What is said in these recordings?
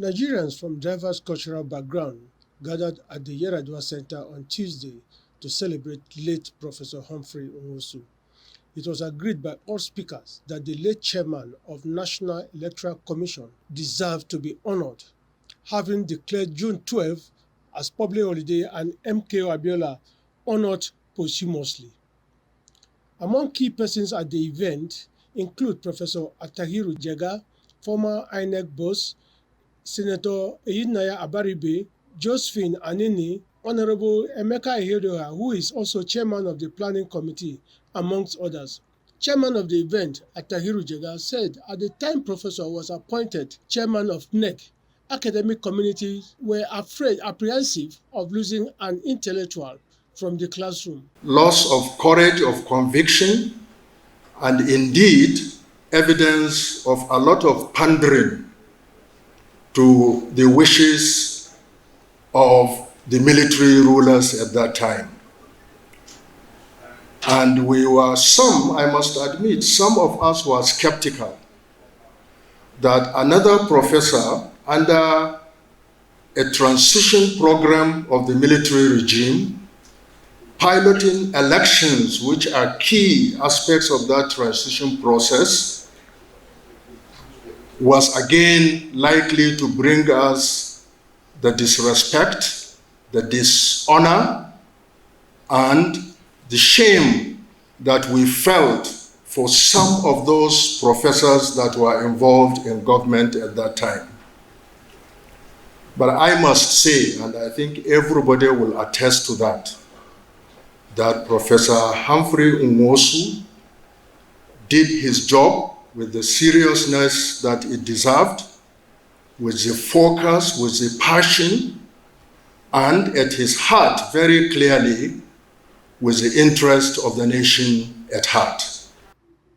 Nigerians from diverse cultural backgrounds gathered at the Yaradua Center on Tuesday to celebrate late Professor Humphrey Nwosu. It was agreed by all speakers that the late chairman of National Electoral Commission deserved to be honored, having declared June 12 as public holiday and MKO Abiola honored posthumously. Among key persons at the event include Professor Atahiru Jega, former INEC boss, Senator Eyinaya Abaribe, Josephine Anini, Honorable Emeka Ihedioha, who is also chairman of the planning committee, amongst others. Chairman of the event, Atahiru Jega, said at the time Professor was appointed chairman of NEC, academic communities were apprehensive of losing an intellectual from the classroom. Loss of courage, of conviction, and indeed evidence of a lot of pandering to the wishes of the military rulers at that time. And we were I must admit, some of us were skeptical that another professor under a transition program of the military regime, piloting elections, which are key aspects of that transition process, was again likely to bring us the disrespect, the dishonor, and the shame that we felt for some of those professors that were involved in government at that time. But I must say, and I think everybody will attest to that Professor Humphrey Nwosu did his job with the seriousness that it deserved, with the focus, with the passion, and at his heart, very clearly, with the interest of the nation at heart.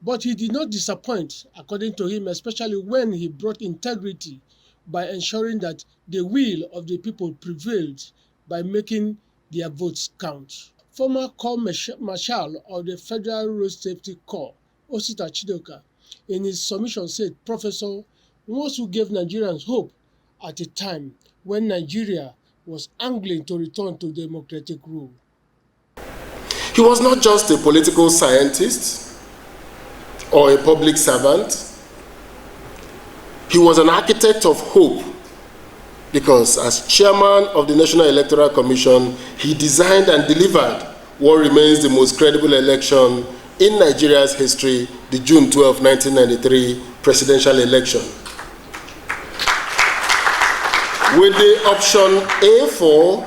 But he did not disappoint, according to him, especially when he brought integrity by ensuring that the will of the people prevailed by making their votes count. Former Corps Marshal of the Federal Road Safety Corps, Osita Chidoka, in his submission said Professor Nwosu gave Nigerians hope at a time when Nigeria was angling to return to democratic rule. He was not just a political scientist or a public servant. He was an architect of hope because as chairman of the National Electoral Commission, he designed and delivered what remains the most credible election in Nigeria's history, the June 12, 1993 presidential election. With the option A for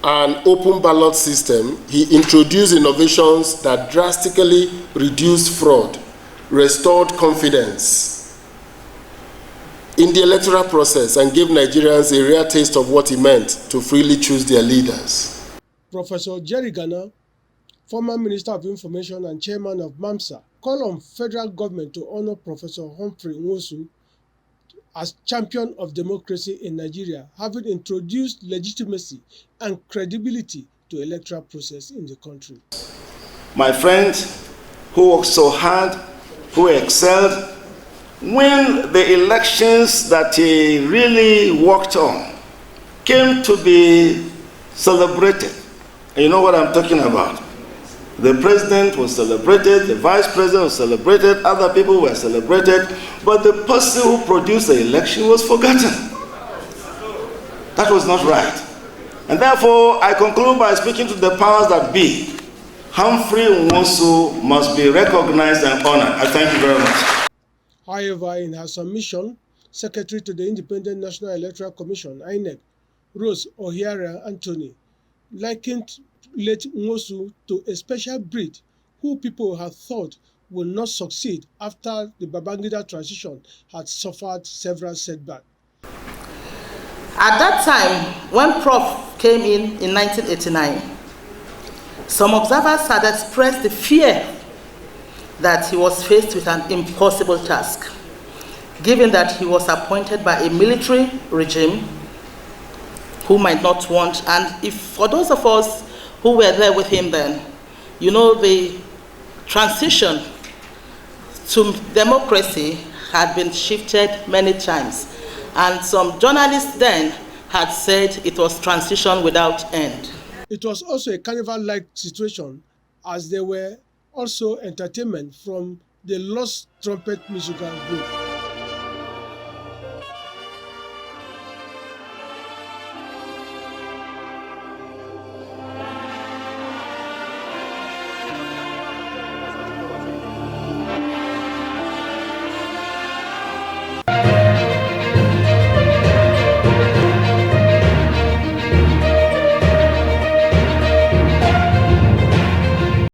an open ballot system, he introduced innovations that drastically reduced fraud, restored confidence in the electoral process, and gave Nigerians a rare taste of what it meant to freely choose their leaders. Professor Jerry Gana, former Minister of Information and Chairman of MAMSA, called on federal government to honor Professor Humphrey Nwosu as champion of democracy in Nigeria, having introduced legitimacy and credibility to electoral process in the country. My friend who worked so hard, who excelled, when the elections that he really worked on came to be celebrated, and you know what I'm talking about. The president was celebrated, the vice president was celebrated, other people were celebrated, but the person who produced the election was forgotten. That was not right. And therefore, I conclude by speaking to the powers that be. Humphrey Nwosu must be recognized and honored. I thank you very much. However, in her submission, Secretary to the Independent National Electoral Commission, INEC, Rose Ohiara Anthony, likened late Nwosu to a special breed who people had thought would not succeed after the Babangida transition had suffered several setbacks. At that time, when Prof came in 1989, some observers had expressed the fear that he was faced with an impossible task, given that he was appointed by a military regime who might not want, and if for those of us who were there with him then, you know, the transition to democracy had been shifted many times. And some journalists then had said it was transition without end. It was also a carnival-like situation, as there were also entertainment from the Lost Trumpet musical group.